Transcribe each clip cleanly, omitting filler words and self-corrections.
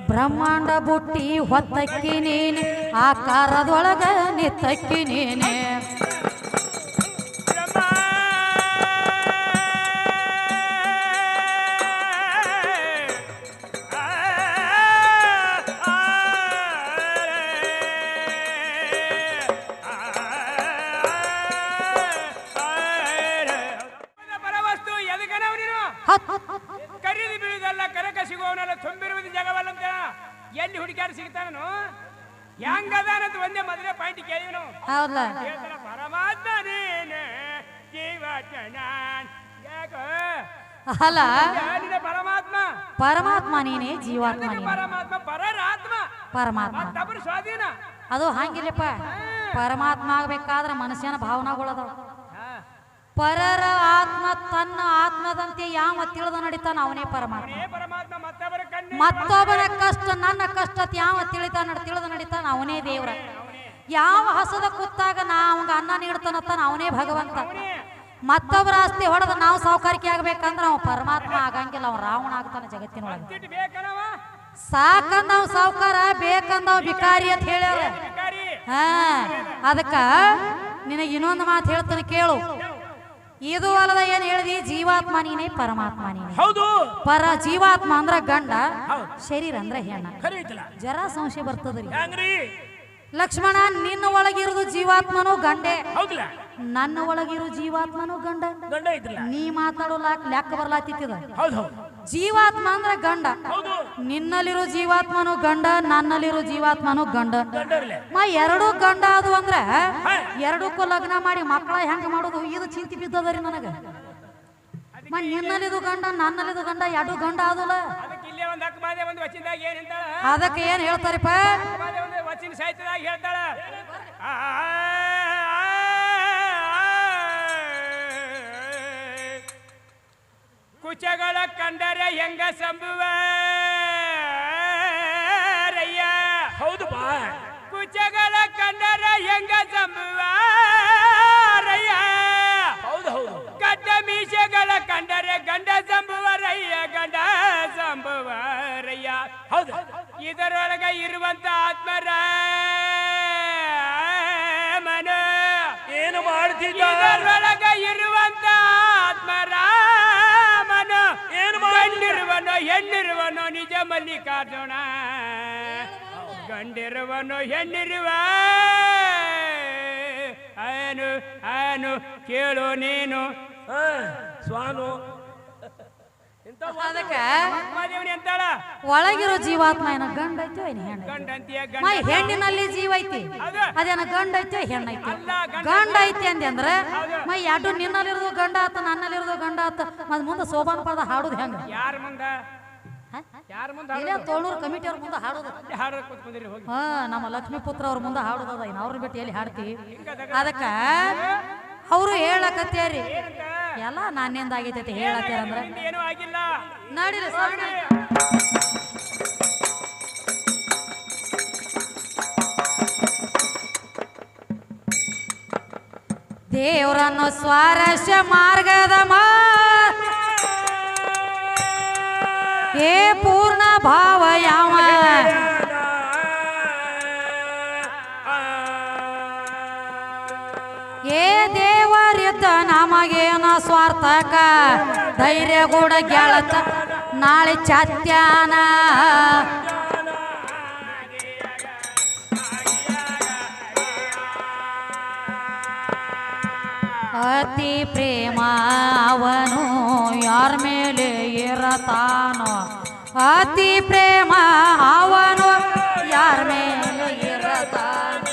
ಬ್ರಹ್ಮಾಂಡ ಬುಟ್ಟಿ ಹೊತ್ತಕ್ಕಿ ನೀನೆ ಆಕಾರದೊಳಗ ನಿತ್ತಕ್ಕಿ ನೀನೆ ಕರೀದಿ ಬೀಳುದಲ್ಲ ಕರಕ ಸಿಗುವವನೆಲ್ಲ ತುಂಬಿರುವುದು ಜಗವಲ್ಲಂತ ಎಲ್ಲಿ ಹುಡುಕ್ಯಾರ ಸಿಗ್ತಾನು ಹೆಂಗದಾನಂತ ಒಂದೇ ಮದುವೆ ಪಾಯಿಂಟ್ ಕೇಳಿವನು ಪರಮಾತ್ಮ ನೀನೆ ಅಲ್ಲ ಪರಮಾತ್ಮ ಪರಮಾತ್ಮ ನೀನೇ ಜೀವಾತ್ಮ ಪರಮಾತ್ಮ ಪರರಾತ್ಮ ಪರಮಾತ್ಮ ತಬ್ಬರು ಸ್ವಾಧೀನ ಅದು ಹಂಗಿಲ್ಲಪ್ಪ ಪರಮಾತ್ಮ ಆಗ್ಬೇಕಾದ್ರೆ ಮನುಷ್ಯನ ಭಾವನಾಗಳದಾವ ಪರರ ಆತ್ಮ ತನ್ನ ಆತ್ಮದಂತೆ ಯಾವ ತಿಳಿದು ನಡಿತಾನ ಅವನೇ ಪರಮಾತ್ಮ ಮತ್ತೊಬ್ಬನ ಕಷ್ಟ ನನ್ನ ಕಷ್ಟ ಯಾವ ತಿಳಿದು ನಡಿತಾನ ಅವನೇ ದೇವ್ರ ಯಾವ ಹಸದ ಕೂತಾಗ ಅವಂಗ ಅನ್ನ ನೀಡ್ತಾನತ್ತಾನ ಅವನೇ ಭಗವಂತ ಮತ್ತೊಬ್ಬರ ಆಸ್ತಿ ಹೊಡೆದ ನಾವು ಸಾವುಕಾರಿಕೆ ಆಗ್ಬೇಕಂದ್ರೆ ಅವ ಪರಮಾತ್ಮ ಆಗಂಗಿಲ್ಲ ಅವ ರಾವಣ ಆಗ್ತಾನ ಜಗತ್ತಿನೊಳಗೆ ಸಾಕಂದ ಅವ್ ಸಾವುಕಾರ ಬೇಕಂದವ್ ಬಿಕಾರಿ ಅಂತ ಹೇಳ್ಯಾರ ಅದಕ್ಕ ನಿನಗೆ ಇನ್ನೊಂದು ಮಾತು ಹೇಳ್ತಾನೆ ಕೇಳು ಇದು ಅಲ್ಲದ ಏನ್ ಹೇಳಿದಿ ಜೀವಾತ್ಮ ನೀನೇ ಪರಮಾತ್ಮ ನೀನೇ ಹೌದು ಜೀವಾತ್ಮ ಅಂದ್ರ ಗಂಡ ಶರೀರ ಅಂದ್ರ ಹೆಣ್ಣ ಜರ ಸಂಶಯ ಬರ್ತದ್ರಿ ಲಕ್ಷ್ಮಣ ನಿನ್ನ ಒಳಗಿರುವುದು ಜೀವಾತ್ಮನೂ ಗಂಡೆ ನನ್ನ ಒಳಗಿರು ಜೀವಾತ್ಮನೂ ಗಂಡ ನೀ ಮಾತಾಡೋ ಲೆಕ್ಕ ಬರ್ಲಾತಿದ ಜೀವಾತ್ಮ ಅಂದ್ರ ಗಂಡ ನಿನ್ನಲ್ಲಿರೋ ಜೀವಾತ್ಮನು ಗಂಡ ನನ್ನಲ್ಲಿರೋ ಜೀವಾತ್ಮನು ಗಂಡ ಎರಡೂ ಗಂಡ ಅದು ಅಂದ್ರ ಎರಡಕ್ಕೂ ಲಗ್ನ ಮಾಡಿ ಮಕ್ಕಳ ಹೆಂಗ ಮಾಡೋದು ಇದು ಚಿಂತೆ ಬಿದ್ದದರಿ ನನಗ ನಿನ್ನಲ್ಲಿದು ಗಂಡ ನನ್ನಲ್ಲಿದು ಗಂಡ ಎರಡು ಗಂಡ ಆದಲ್ಲ ಅದಕ್ಕೆ ಏನ್ ಹೇಳ್ತಾರಪ್ಪ ಕುಚಗಳ ಕಂಡರೆ ಹೆಂಗ ಸಂಭುವ ಹೌದು ಬಾ ಕುಚಗಳ ಕಂಡರೆ ಹೆಂಗ ಸಂಭುವ ಹೌದು ಹೌದು ಗಡ್ಡ ಮೀಸೆಗಳ ಕಂಡರೆ ಗಂಡ ಸಂಭುವರಯ್ಯ ಗಂಡ ಸಂಭುವರಯ್ಯ ಹೌದು ಇದರೊಳಗ ಇರುವಂತ ಆತ್ಮರ ಮನ ಏನು ಮಾಡ್ತಿದ್ದ ಇದರೊಳಗ ಇರುವಂತ ಆತ್ಮರ ಹೆಣ್ಣಿರುವನೋ ನಿಜ ಮಲ್ಲಿಕಾರ್ಜುನ ಗಂಡಿರುವನೋ ಹೆಣ್ಣಿರುವ ಆನು ಆನು ಕೇಳು ನೀನು ಸ್ವಾನು ಒಳಗಿರೋ ಜೀವಾತ್ಮ ಏನ ಗಂಡ ಐತೋ ಏನ ಹೆಣ್ಣ ಹೆಣ್ಣಿನಲ್ಲಿ ಜೀವ ಐತಿ ಅದೇನ ಗಂಡ ಐತೋ ಹೆಣ್ಣ ಐತಿ ಗಂಡ ಐತಿ ಅಂದ್ರ ಎರಡು ನಿನ್ನಲ್ಲಿರೋದು ಗಂಡ ಆತ ನನ್ನಲ್ಲಿರೋದು ಗಂಡ ಆತ ಮತ್ ಮುಂದೆ ಸೋಬಾನ್ ಪದ ಹಾಡುದು ಹೆಂಗ ಯಾರ ಮುಂದ ತೋಳೂರು ಕಮಿಟಿ ಅವ್ರ ಮುಂದೆ ಹಾಡೋದು ನಮ್ಮ ಲಕ್ಷ್ಮೀ ಪುತ್ರ ಅವ್ರ ಮುಂದೆ ಹಾಡೋದದ ಇನ್ ಅವ್ರನ್ನ ಬಿಟ್ಟು ಎಲ್ಲಿ ಹಾಡ್ತಿ ಅದಕ್ಕ ಅವರು ಹೇಳಕತ್ತೇರಿ ಎಲ್ಲ ನಾನಿಂದ ಆಗೈತೈತಿ ಹೇಳತ್ತಾರ ಅಂದ್ರ ಏನೂ ಆಗಿಲ್ಲ ನಡೀರಿ ದೇವರನ್ನು ಸ್ವಾರಸ್ಯ ಮಾರ್ಗದ ಏ ಪೂರ್ಣ ಭಾವ ಯಾವ ಏ ದೇವರಿದ್ದ ನಮಗೇನ ಸ್ವಾರ್ಥಕ ಧೈರ್ಯ ಕೂಡ ಗೆಳತ ನಾಳೆ ಚಾತ್ಯಾನ ಅತಿ ಪ್ರೇಮ ಅವನು ಯಾರ ಮೇಲೆ ಇರತಾನೋ ಅತಿ ಪ್ರೇಮ ಅವನು ಯಾರ ಮೇಲೆ ಇರತಾನೋ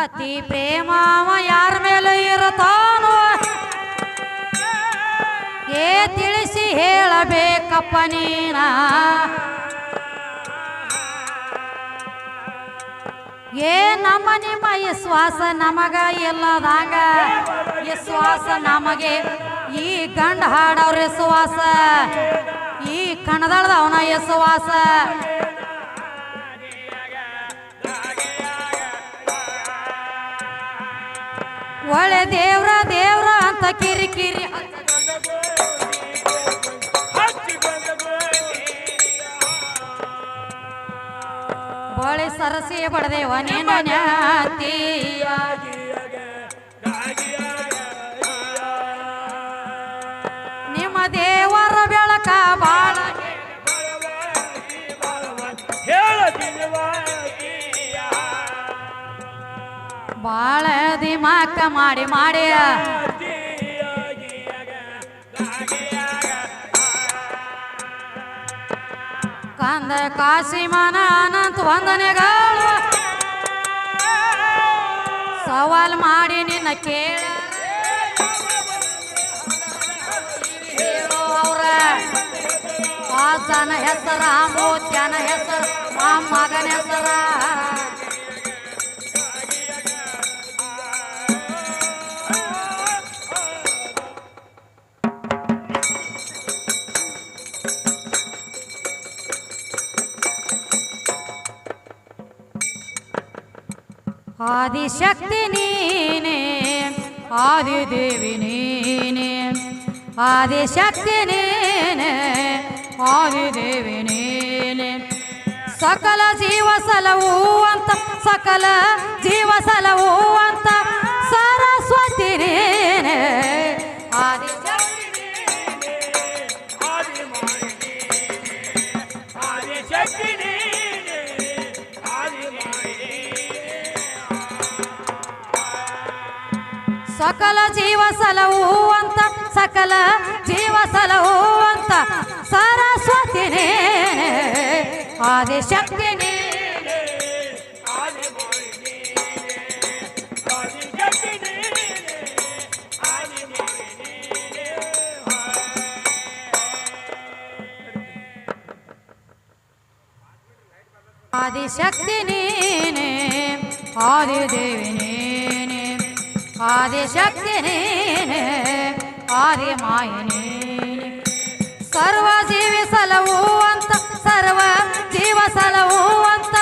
ಅತಿ ಪ್ರೇಮ ಯಾರ ಮೇಲೆ ಇರತಾನೋ ಏ ತಿಳಿಸಿ ಹೇಳಬೇಕಪ್ಪ ನೀನ ಏ ನಮ್ಮ ನಿಮ್ಮ ವಿಶ್ವಾಸ ನಮಗ ಇಲ್ಲದಾಗ ವಿಶ್ವಾಸ ನಮಗೆ ಈ ಗಂಡ ಹಾಡವ್ರ ವಿಶ್ವಾಸ ಈ ಕಣದಳದವನ ವಿಶ್ವಾಸ ಒಳ್ಳೆ ದೇವ್ರ ದೇವ್ರ ಅಂತ ಕಿರಿಕಿರಿ ಬಳಿ ಸರಸಿ ಬಡದೇವ ನೀನು ನ್ಯಾತಿ ನಿಮ್ಮ ದೇವರ ಬೆಳಕ ಬಾಳ ಬಾಳ ದಿಮಾಕ ಮಾಡಿ ಮಾಡಿ ಕಂದ ಕಾಶಿಮಾನ ಅನಂತ ವಂದನೆಗಳು ಸವಾಲ್ ಮಾಡಿ ನಿನ್ನ ಕೇಳ ಅವ್ರ ಜನ ಹೆಸರ ಮೋತ್ಯನ ಹೆಸರ ಮಗನ ಹೆಸರ ಆದಿಶಕ್ತಿ ನೀನೆ ಆದಿದೇವಿ ನೀನೆ ಆದಿಶಕ್ತಿ ನೀನೆ ಆದಿದೇವಿ ನೀನೆ ಸಕಲ ಜೀವ ಸಲವು ಅಂತ ಸಕಲ ಜೀವ ಸಲವು ಅಂತ ಸರಸ್ವತಿ ನೀನೆ ಆದಿಶಕ್ತಿ ನೀನೆ ಆದಿಮಾಯಿ ಆದಿಶಕ್ತಿ ನೀನೆ ಆದಿಮಾಯಿ ಸಕಲ ಜೀವ ಸಲವು ಅಂತ ಸಕಲ ಜೀವ ಸಲವು ಅಂತ ಸರಸ್ವತಿ ನೀನೆ ಆದಿಶಕ್ತಿ ನೀನೆ ಆದಿಮಾಯಿ ನೀನೆ ಆದಿಶಕ್ತಿ ನೀನೆ ಆದಿಮಾಯಿ ನೀನೆ ಆದಿಶಕ್ತಿ ನೀನೆ ಆದಿದೇವಿ ನೀನೆ ಆದಿಶಕ್ತಿ ನೀನೆ ಆದಿಮಾಯಿ ನೀನೆ ಸರ್ವ ಜೀವಿ ಸಲವು ಅಂತ ಸರ್ವ ಜೀವ ಸಲವು ಅಂತ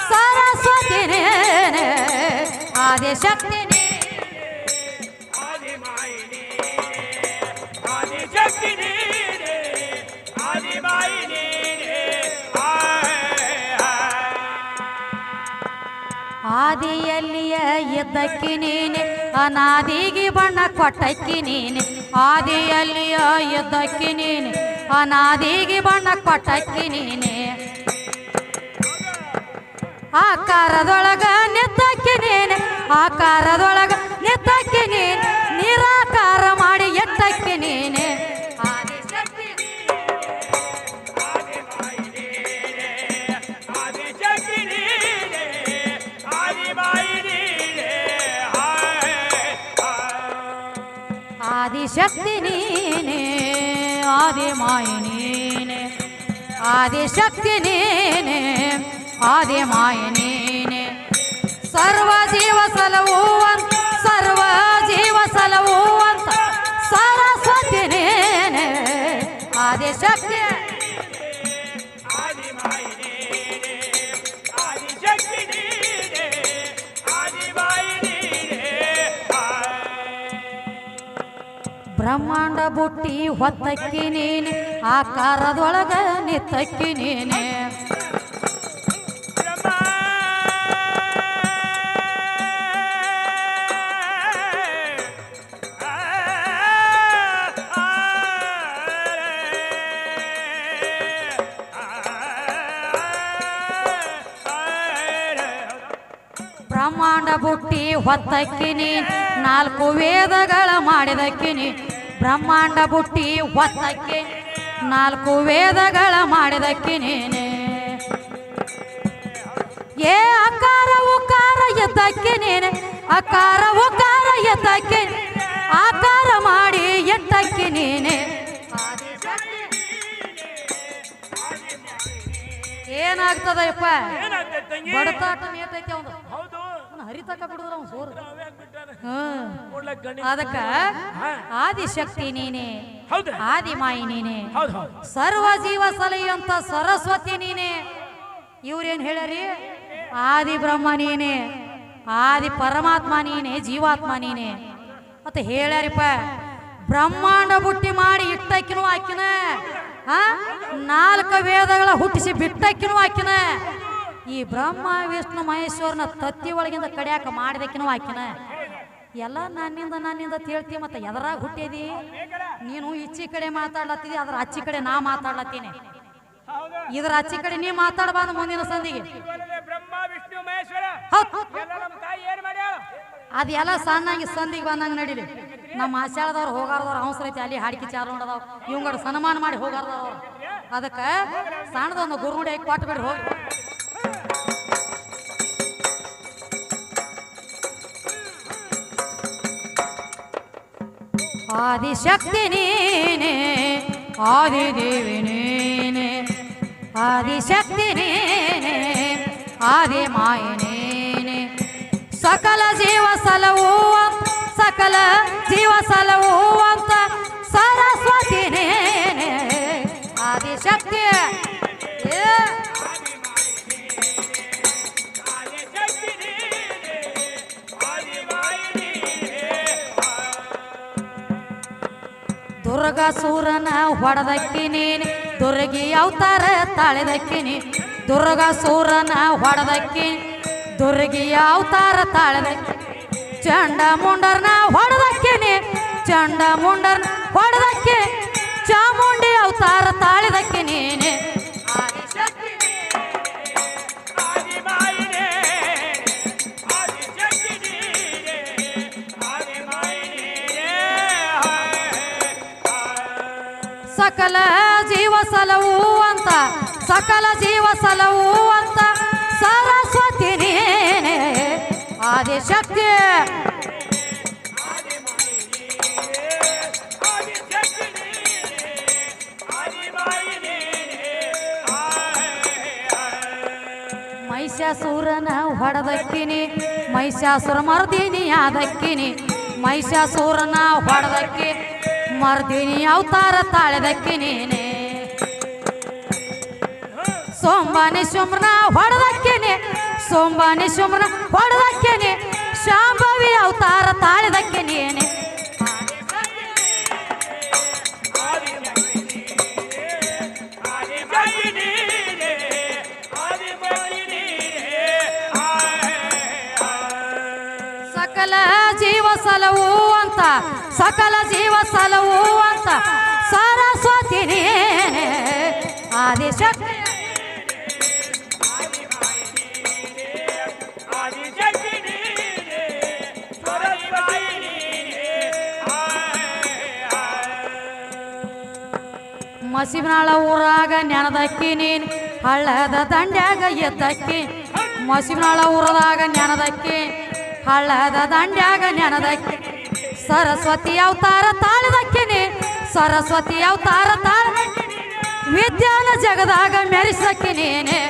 ಸರಸ್ವತಿ ನೀನೆ ಆದಿಶಕ್ತಿ ನೀನೆ ಆದಿಮಾಯಿ ನೀನೆ ಆದಿಶಕ್ತಿ ನೀನೆ ಆದಿಮಾಯಿ ನೀನೆ ಆದಿಯಲ್ಲಿಯ ಇದ್ದಕ್ಕಿ ನೀನೆ ಅನಾದಿಗೆ ಬಣ್ಣ ಕೊಟ್ಟಕ್ಕಿ ನೀನೆ ಆದಿಯಲ್ಲಿಯ ಇದ್ದಕ್ಕಿ ನೀನೆ ಅನಾದಿಗೆ ಬಣ್ಣ ಕೊಟ್ಟಕ್ಕಿ ನೀನೆ ಆಕಾರದೊಳಗ ನಿದ್ದಕ್ಕಿ ನೀನೆ ಆಕಾರದೊಳಗ ನಿದ್ದಕ್ಕಿ ನೀನೆ ನಿರಾಕಾರ ಮಾಡಿ ಎಟ್ಟಕ್ಕಿ ನೀನೆ ಆದಿಶಕ್ತಿ ಆದಿಶಕ್ತಿ ನೀನೆ ಆದಿಮಾಯಿ ನೀನೆ ಆದಿಶಕ್ತಿ ನೀನೆ ಆದಿಮಾಯಿ ನೀನೆ ಸರ್ವ ಜೀವ ಸಲವು ಅಂತ ಸರ್ವ ಜೀವ ಸಲವು ಅಂತ ಸರಸ್ವತಿ ನೀನೆ ಆದಿಶಕ್ತಿ ಆದಿಮಾಯಿ ನೀನೆ ಆದಿಶಕ್ತಿ ನೀನೆ ಆದಿಮಾಯಿ ನೀನೆ ಬ್ರಹ್ಮಾಂಡ ಬುಟ್ಟಿ ಹೊತ್ತಕ್ಕಿ ನೀನೆ ಆಕಾರದೊಳಗ ನಿತ್ತಕ್ಕಿ ನೀನೆ ಬ್ರಹ್ಮಾಂಡ ಬುಟ್ಟಿ ಹೊತ್ತಕ್ಕಿ ನೀನ್ ನಾಲ್ಕು ವೇದಗಳ ಮಾಡಿದಕ್ಕಿ ನೀ ಬ್ರಹ್ಮಾಂಡ ಬುಟ್ಟಿ ಹೊತ್ತಕ್ಕಿ ನಾಲ್ಕು ವೇದಗಳ ಮಾಡಿದಕ್ಕಿ ನೀನೆ ಏ ಅಕಾರ ಉಕಾರ ಎದ್ದಕ್ಕಿ ನೀನೆ ಅಕಾರ ಉಕಾರ ಎದ್ದಕ್ಕಿ ಆಕಾರ ಮಾಡಿ ಎಟ್ಟಕ್ಕಿ ನೀನೆ ಏನಾಗ್ತದಪ್ಪ ಬಡತಾಟ ಏಟೈತಿ ಅವನು ಹರಿತಕ್ಕ ಬಿಡುದ್ರ ಅವ್ನು ಸೋರು ಕೊಡ್ಲಕ್ ಗಣಿ ಅದಕ್ಕ ಆದಿಶಕ್ತಿ ನೀನೆ, ಹೌದು ಆದಿಮಾಯಿ ನೀನೆ, ಹೌದು ಹೌದು ಸರ್ವ ಜೀವ ಸಲಹಿಯಂತ ಸರಸ್ವತಿ ನೀನೆ. ಇವ್ರೇನ್ ಹೇಳ್ಯಾರಿ? ಆದಿ ಬ್ರಹ್ಮ ನೀನೆ, ಆದಿ ಪರಮಾತ್ಮ ನೀನೆ, ಜೀವಾತ್ಮ ನೀನೆ ಅಂತ ಹೇಳ್ಯಾರಿಪ್ಪ. ಬ್ರಹ್ಮಾಂಡ ಬುಟ್ಟಿ ಮಾಡಿ ಇಟ್ಟಕ್ಕಿನೂ ಆಕಿನ, 4 ವೇದಗಳ ಹುಟ್ಟಿಸಿ ಬಿಟ್ಟಕ್ಕಿನೂ ಆಕಿನ, ಈ ಬ್ರಹ್ಮ ವಿಷ್ಣು ಮಹೇಶ್ವರನ ತತ್ತಿ ಒಳಗಿಂದ ಕಡಿಯಾಕ ಮಾಡಿದಕ್ಕಿನೂ ಆಕಿನ. ಎಲ್ಲ ನನ್ನಿಂದ ಹೇಳ್ತಿ. ಮತ್ತೆ ಎದರಾಗ ಹುಟ್ಟಿದಿ ನೀನು? ಇಚ್ಚಿ ಕಡೆ ಮಾತಾಡ್ಲತ್ತಿದಿ, ಅದ್ರ ಅಚ್ಚಿ ಕಡೆ ನಾ ಮಾತಾಡ್ಲತ್ತೀನಿ. ಇದ್ರ ಅಚ್ಚಿ ಕಡೆ ನೀ ಮಾತಾಡಬಾರ್ದು ಮುಂದಿನ ಸಂದಿಗೆ. ಬ್ರಹ್ಮ ವಿಷ್ಣು ಮಹೇಶ್ವರ ಅದೆಲ್ಲ ಸಣ್ಣಂಗೆ ಸಂದಿಗೆ ಬಂದಂಗೆ ನಡೀಲಿ. ನಮ್ಮ ಆಶಾಳದವ್ರು ಹೋಗಾರದವ್ರು ಅವಸರ ಐತಿ, ಅಲ್ಲಿ ಹಾಡಿಕೆ ಚಾರ ನೋಡದವ್ ಇವಂಗಡ ಸನ್ಮಾನ ಮಾಡಿ ಹೋಗಾರದವ್ರು. ಅದಕ್ಕೆ ಸಣ್ಣದೊಂದು ಗುರುನುಡಿ ಕೊಟ್ಟು ಬಿಡಿ ಹೋಗಿ. ಆದಿಶಕ್ತಿ ನೀನೆ, ಆದಿದೇವಿ ನೀನೆ, ಆದಿಶಕ್ತಿ ನೀನೆ, ಆದಿಮಾಯಿ ನೀನೆ, ಸಕಲ ಜೀವ ಸಲಹುವಂತ, ಸಕಲ ಜೀವ ಸಲಹುವಂತ ಸರಸ್ವತಿ ನೀನೆ, ಆದಿಶಕ್ತಿ. ದುರ್ಗಾಸೂರನ ಹೊಡೆದಕ್ಕಿ ನೀನೆ, ದುರ್ಗಿ ಅವತಾರ ತಾಳಿದಕ್ಕಿನಿ. ದುರ್ಗಾಸೂರನ ಹೊಡೆದಕ್ಕಿ, ದುರ್ಗಿ ಅವತಾರ ತಾಳಿದಕ್ಕಿ. ಚಂಡ ಮುಂಡರ್ನ ಹೊಡೆದಕ್ಕಿನಿ, ಚಂಡ ಮುಂಡರ್ನ ಹೊಡೆದಕ್ಕಿ. ಚಾಮುಂಡಿ ಅವತಾರ ತಾಳಿದಕ್ಕಿ ನೀನೆ, ಸಕಲ ಜೀವ ಸಲಹುವಂತ, ಸಕಲ ಜೀವ ಸಲಹುವಂತ ಸರಸ್ವತಿ ನೀನೆ, ಆದಿಶಕ್ತಿ. ಮಹಿಷಾಸುರನ ಹೊಡೆದಕ್ಕಿನಿ, ಮಹಿಷಾಸುರ ಮರ್ದಿನಿ ಆದಕ್ಕಿನಿ. ಮಹಿಷಾಸುರನ ಹೊಡೆದಕ್ಕಿ, ಮರ್ದಿನಿ ಅವತಾರ ತಾಳಿದಕ್ಕಿ ನೀನೆ. ಸೋಂಬಾನಿ ಶುಮ್ರನ ಹೊಡೆದಕ್ಕಿನಿ, ಸೋಂಬಾನಿ ಶುಮ್ರನ ಹೊಡೆದಕ್ಕಿನಿ. ಶಾಂಭವಿ ಅವತಾರ ತಾಳಿದಕ್ಕಿ ನೀನೆ, ಸಕಲ ಜೀವ ಸಲಹುವಂತ, ಸಕಲ ಜೀವ ಸಲಹುವಂತ ಸರಸ್ವತಿ ನೀನೆ, ಆದಿಶಕ್ತಿ. ಮಸಿಬನಾಳ ಊರಾಗ ನೆನದಕ್ಕಿ ನೀನು, ಹಳ್ಳದ ದಂಡ್ಯಾಗ ಎದ್ದಕ್ಕಿ. ಮಸಿಬನಾಳ ಊರದಾಗ ನೆನದಕ್ಕಿ, ಹಳ್ಳದ ದಂಡ್ಯಾಗ ನೆನದಕ್ಕಿ. ಸರಸ್ವತಿ ಅವತಾರ ತಾಳಿದಕ್ಕಿನಿ, ಸರಸ್ವತಿ ಅವತಾರ ತಾಳಿದಕ್ಕಿ. ವಿದ್ಯಾನ ಜಗದಾಗ ಮೆರೆಸಕ್ಕಿ ನೀನೆ,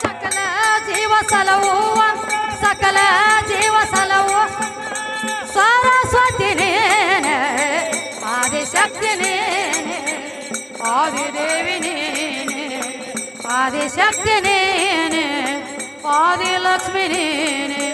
ಸಕಲ ಜೀವ ಸಲಹುವ, ಸಕಲ ಜೀವ ಸಲಹುವ ಸರಸ್ವತಿ ನೀನೆ, ಆದಿಶಕ್ತಿ ನೀನೆ, ಆದಿದೇವಿ ನೀನೆ, ಆದಿಶಕ್ತಿ ನೀನೆ, ಆದಿಲಕ್ಷ್ಮಿ ನೀನೆ.